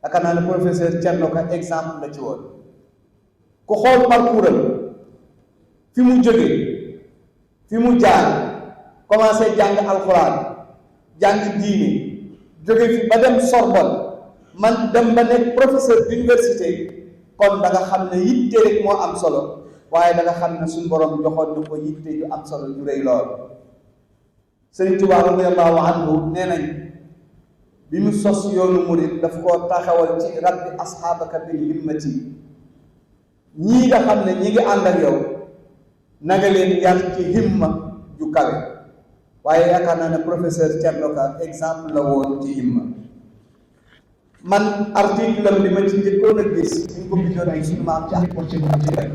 yaakaar naa ne professeur Thierno Ka exemple la ci woon ku xool parcours am fi mu jógee fi mu jaar commencé jàng alxuraan jàng diine jóge fi ba dem Sorbonne man dem ba nekk professeur d'université kon da nga xam ne yitte rek moo am solo waaye da nga xam ne suñu borom joxoon na ko yitte yu am solo yu rëy lool. Sëriñ Tuubaa radiyallaahu anhu nee nañ bi mu sos yoonu murit daf koo taxawal ci rabbi asxaabaka bil himmati ñii nga xam ne ñi ngi ànd ak yow na nga leen yar ci himma ju kawe waaye yaakaar naa ne professeur Thierno Ka exemple la woon ci himma. man article am li ma ci njëkkoon a gis ñu ko bindoon ay suñu maam ci ak ci rek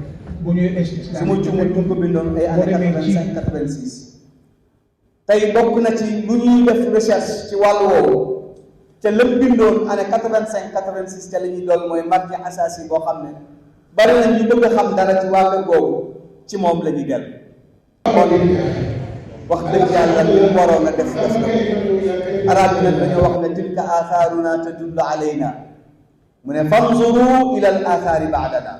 su ma juumee ñu ko bindoon ay année 85-86 tey bokk na ci lu ñuy def recherche ci wàllu woowu te lépp bindoon année 85-86 te la ñuy doon mooy marji asasi boo xam ne bari na ñu bëgg a xam dara ci wàllu googu ci moom la ñuy del kon wax dëgg yàlla li mu waroon a def na ko arab yi nag dañoo wax ne tilka athaaruna tadullu alayna mu ne fanzuru ila al athaari baadana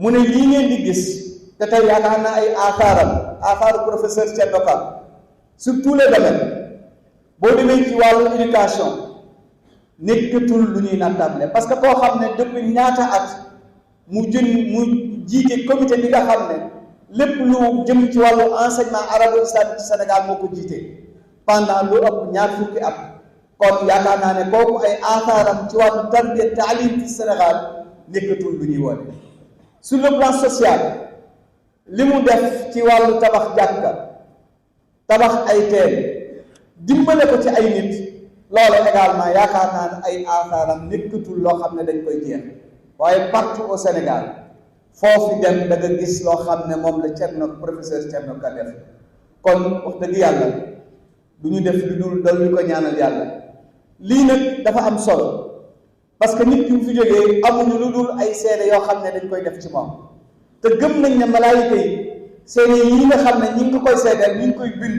mu ne lii ngeen di gis te tey yaakaar naa ay athaaru professeur Thierno Ka sur tous les domaines boo demee ci wàllu éducation nekkatul lu ñuy nattable parce que koo xam ne depuis ñaata at mu jiite comité bi nga xam ne lépp lu jëm ci wàllu enseignement arabo-islamique ci Sénégal moo ko jiite pendant lu ëpp ñaar fukki at kon yaakaar naa ne kooku ay athaaram ci wàllu tarbiya taalim ci Sénégal nekkatul lu ñuy wone sur le plan social li mu def ci wàllu tabax jàkka tabax ay teen dimbale ko ci ay nit loolu également yaakaar naa ne ay athaaram nekkatul loo xam ne dañ koy jeex waaye partout au Sénégal foofu dem da nga gis loo xam ne moom la professeur Thierno Ka def kon wax dëgg yàlla du ñu def lu dul dal ñu ko ñaanal yàlla lii nag dafa am solo parce que nit ki mu fi jógee amuñu lu dul ay seede yoo xam ne dañ koy def ci moom te gëm nañ ne malaayika yi seede yi nga xam ne ñi ngi koy seedeel ñi ngi koy bind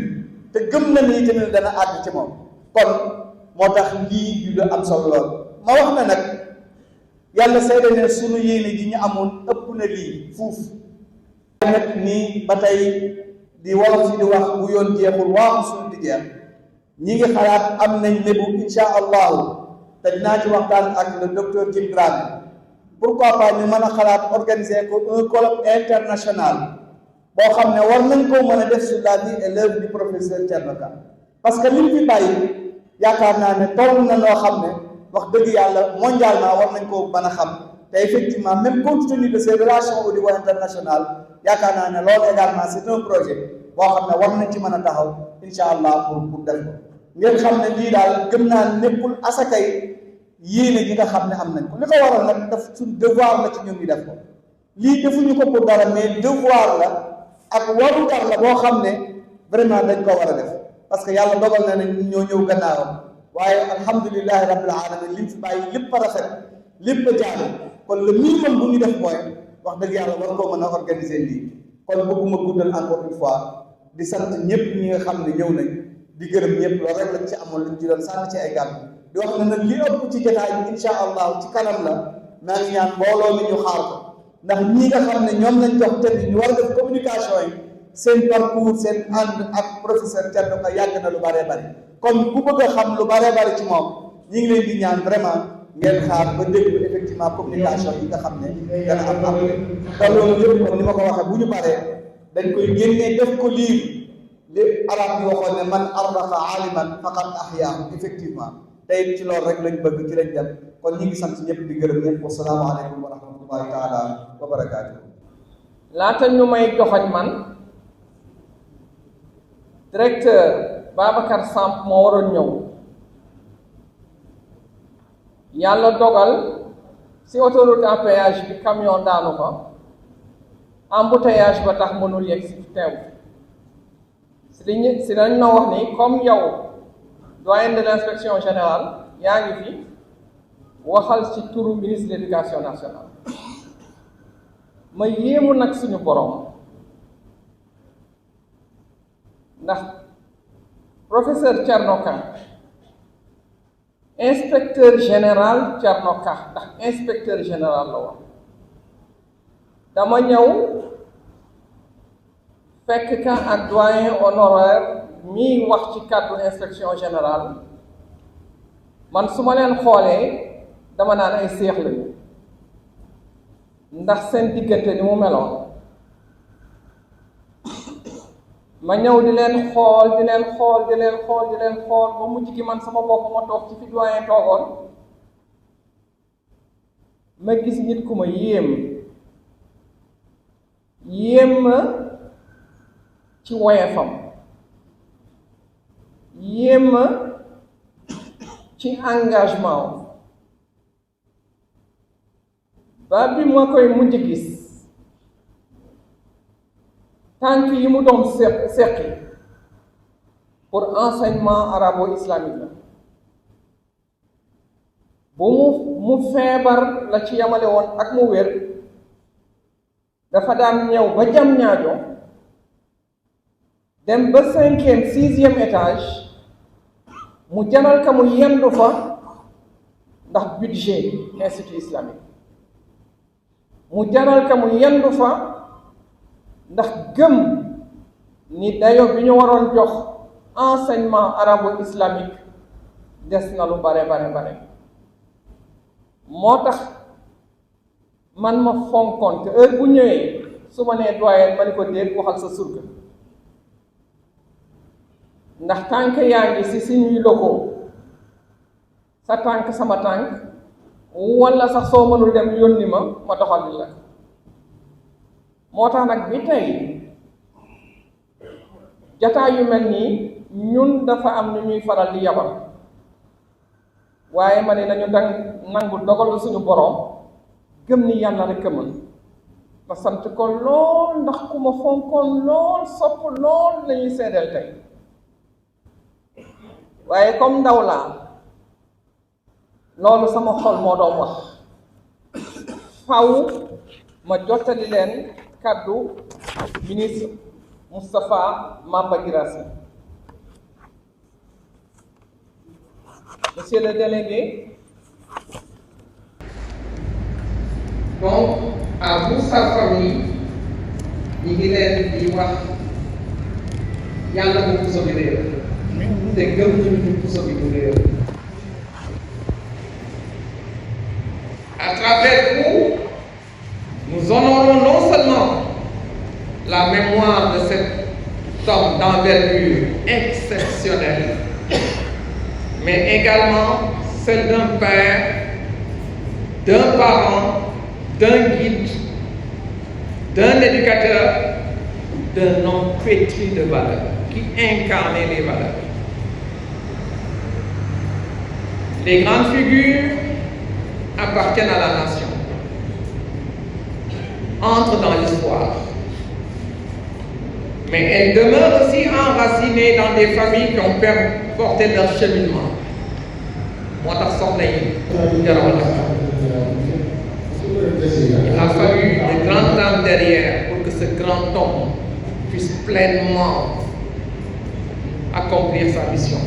te gëm nañ ni tamit dana àgg ci moom kon moo tax lii di lu am solo lool ma wax na nag yàlla seede ne sunu yéene ji ñu amoon ëpp na lii fuuf nag nii ba tey di wolof si di wax bu yoon jeexul waaxu suñu di jeex ñi ngi xalaat am nañ lébu insha allahu te dinaa ci waxtaan ak le docteur Jim Dramé pourquoi pas ñu mën a xalaat organiser ko un colloque international boo xam ne war nañ koo mën a def sur la vie et l'œuvre du professeur Thierno Ka parce que liñ fi bàyyi yaakaar naa ne toll na noo xam ne wax dëgg yàlla mondialement war nañ koo mën a xam te effectivement même compte tenu de ces relations au niveau international yaakaar naa ne loolu également c'est un projet boo xam ne war nañ ci mën a taxaw insha allah pour def ko ngeen xam ne lii daal gëm naa nekkul asakay yéene gi nga xam ne am nañ ko li ko waral nag daf suñ devoir la ci ñun ñu def ko lii defuñu ko pour dara mais devoir la ak warugar la boo xam ne vraiment dañ ko war a def parce que yàlla dogal na ne ñoo ñëw gannaawam waaye alhamdulilahi rabbil alamin li mu fi bàyyi lépp a rafet lépp a jaar kon le minimum bu ñu def mooy wax dëgg yàlla war koo mën a organiser lii kon bëgguma guddal encore une fois di sant ñëpp ñi nga xam ne ñëw nañ di gërëm ñëpp loolu rek lañ ci amoon lañ ci doon sànni ci ay gàddu di wax ne nag li ëpp ci jotaay bi insha allah ci kanam la maa ngi ñaan mbooloo mi ñu xaar ko ndax ñi nga xam ne ñoom lañ jox te ñu war a def communication yi seen parcours seen ànd ak professeur Thierno Ka yàgg na lu bëree bëri kon ku bëgg a xam lu bëree bëri ci moom ñi ngi leen di ñaan vraiment ngeen xaar ba déglu effectivement communication yi nga xam ne dana am après te loolu yëpp comme ni ma ko waxee bu ñu paree dañ koy génnee def ko lire li arab yi waxoon ne man ardafa aliman faqad ahyaahu effectivement tey ci loolu rek lañ bëgg ci lañ dem kon ñi ngi sant ñëpp di gërëm ñëpp wasalaamaaleykum wa rahmatullahi taala wa barakaatu. laata ñu may joxoñ man directeur Babacar Samb moo waroon ñëw yàlla dogal si autoroute à péage bi camion daanu ko embouteillage ba tax mënul yegg si teew si dañ na wax ni comme yow doyen de l'inspection générale yaa ngi fi waxal ci turu ministre de l'éducation nationale ma yéemu nag suñu borom ndax professeur Thierno Ka inspecteur général Thierno Ka ndax inspecteur général la woon dama ñëw fekk ka ak doyen honoraire mi wax ci cadre inspection générale man su ma leen xoolee dama naan ay seex lañu ndax seen diggante ni mu meloon ma ñëw di leen xool ba mujj gi man sama bopp ma toog ci fi doyen toogoon ma gis nit ku ma yéem ma ci woyefam yéem ma ci engagement ba bi ma koy mujj gis tànk yi mu doon seqi pour enseignement arabo-islamique la bu mu feebar la ci yamale woon ak mu wér dafa daan ñëw ba jam ñaajo dem ba 5e 6e étage mu jaral ka mu yendu fa ndax budget institut islamique mu jaral ka mu yendu fa ndax gëm ni dayo bi ñu waroon jox enseignement arabo-islamique des na lu bare moo tax man ma fonkoon te heure bu ñëwee su ma nee doyen ma ni ko déet waxal sa surga ndax tànk yaa ngi si suñuy locaux sa tànk sama tànk walla sax soo mënul dem yónni ma doxal li la moo tax nag bi tey jataay yu mel nii ñun dafa am ñu ñuy faral di yabal waaye ma ne nañu nangu dogalu suñu boroom gëm ni yàlla rek a mën ma sant ko lool ndax ku ma fonkoon lool sopp lool lañuy seedeel tey waaye comme ndaw laa loolu sama xol moo doon wax faw ma jottali leen kaddu ministre Moustapha Mamba Guirassy. Monsieur le délégué, donc à vous sa famille ñi ngi leen di wax yàlla bu puso bi réer te gëm ñu puso bi du réer. À travers vous, nous honorons non seulement la mémoire de cet homme d'envergure exceptionnelle, mais également celle d'un père, d'un parent, d'un guide, d'un éducateur, d'un homme pétri de valeurs, qui incarnait les valeurs. Les grandes figures appartiennent à la nation, entrent dans l'histoire, mais elles demeurent aussi enracinées dans des familles qui ont porté leur cheminement. Moo tax soxna yi jarul il a fallu de grandes dames derrière pour que ce grand homme puisse pleinement accomplir sa mission.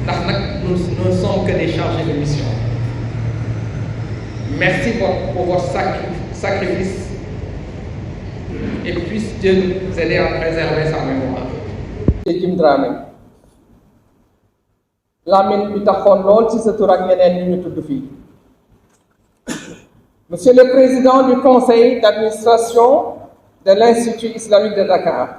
Ndax nag nous ne sommes que des chargés de mission. Merci pour votre sacrifice et puisse Dieu nous aider à préserver sa mémoire. Jim Dramé Lamine bi taxoon lool ci sa tur ak ñeneen ñu tudd fii. Monsieur le Président du Conseil d'administration de l'Institut islamique de Dakar,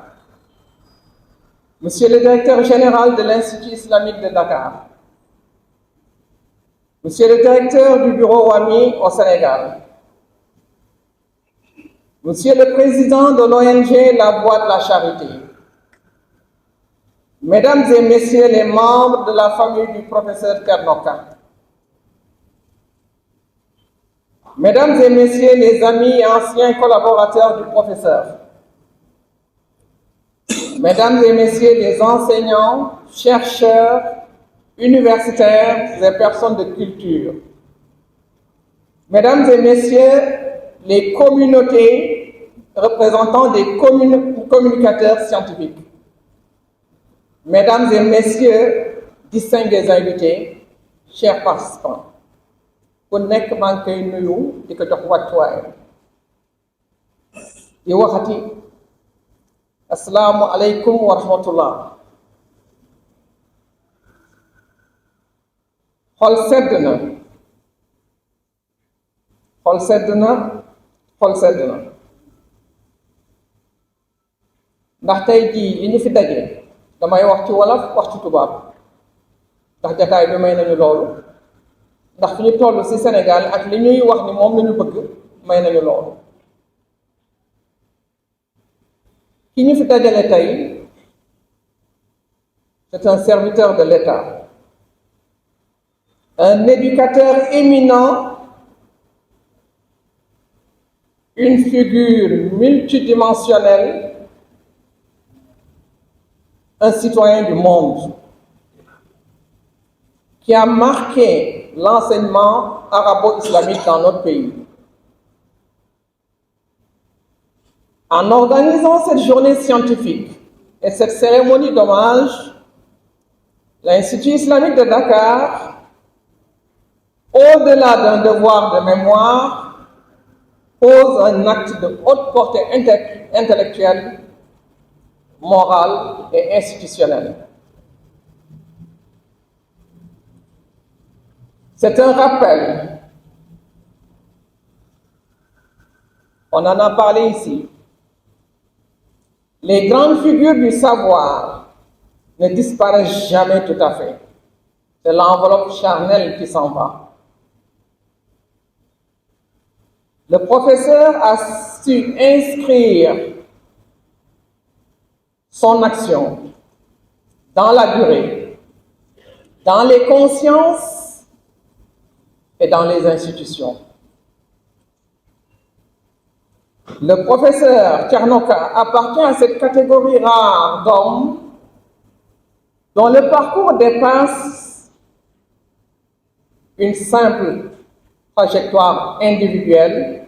Monsieur le Directeur général de l'Institut islamique de Dakar, Monsieur le Directeur du Bureau WAMI au Sénégal, Monsieur le Président de l'ONG La Voie de la Charité, Mesdames et Messieurs les membres de la famille du professeur Thierno Ka, Mesdames et Messieurs les amis et anciens collaborateurs du professeur, Mesdames et Messieurs les enseignants, chercheurs, universitaires et personnes de culture, Mesdames et Messieurs les communautés représentant des communicateurs Mesdames et Messieurs, distingués invités, chers participants ku nekk maa ngi koy nuyu di ko jox wàccuwaayam di waxati asalaamu aleykum wa rahmatullah. xol sedd na xol sedd na xol sedd na ndax tey jii li ñu fi daje damay wax ci wolof wax ci tubaab ndax jataay bi may nañu loolu ndax fi ñu toll ci Sénégal ak li ñuy wax ni moom lañu bëgg may nañu loolu. ki ñu fi dajale tey c'est un serviteur de l'État, un éducateur éminent, une figure multidimensionnelle, un citoyen du monde qui a marqué l'enseignement arabo-islamique dans notre pays. En organisant cette journée scientifique et cette cérémonie d'hommage, l'Institut islamique de Dakar, au-delà d'un devoir de mémoire, pose un acte de haute portée intellectuelle, morale et institutionnelle. C'est un rappel. On en a parlé ici. Les grandes figures du savoir ne disparaissent jamais tout à fait. C'est l'enveloppe charnelle qui s'en va. Le professeur a su inscrire son action dans la durée, dans les consciences et dans les institutions. Le professeur Tchernoka appartient à cette catégorie rare d'hommes dont le parcours dépasse une simple trajectoire individuelle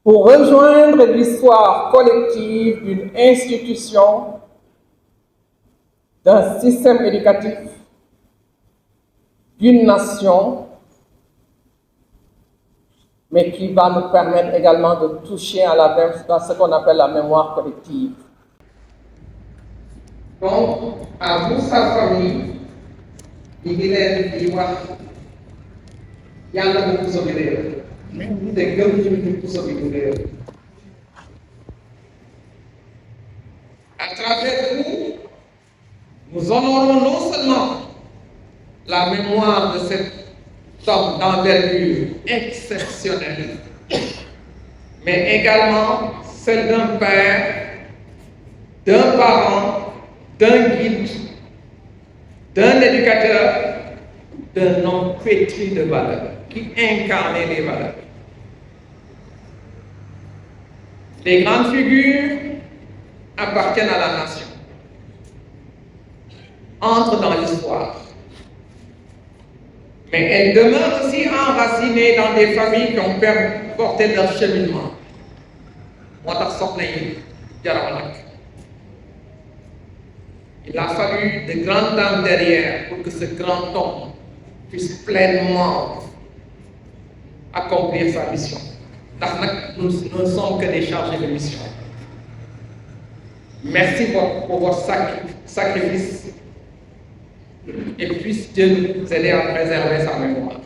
pour rejoindre l'histoire collective d'une institution, d'un système éducatif, d'une nation, mais qui va nous permettre également de toucher à ce qu'on appelle la mémoire collective. Donc, à vous, sa famille, ñu ngi leen di wax yàlla bu puso bi réer te gëm ñu puso bi du réer. À travers vous, nous honorons non seulement la mémoire de cet homme d'envergure exceptionnelle, mais également celle d'un père, d'un parent, d'un guide, d'un éducateur, d'un homme pétri de valeurs, qui incarnait les valeurs. Les grandes figures appartiennent à la nation, entrent dans l'histoire, mais elles demeurent aussi enracinées dans des familles qui ont porté leur cheminement. Il a fallu de grandes dames derrière pour que ce grand homme puisse pleinement accomplir sa mission. Nous ne sommes que des chargés de mission. Merci pour votre sacrifice et puisse Dieu nous aider à préserver sa mémoire.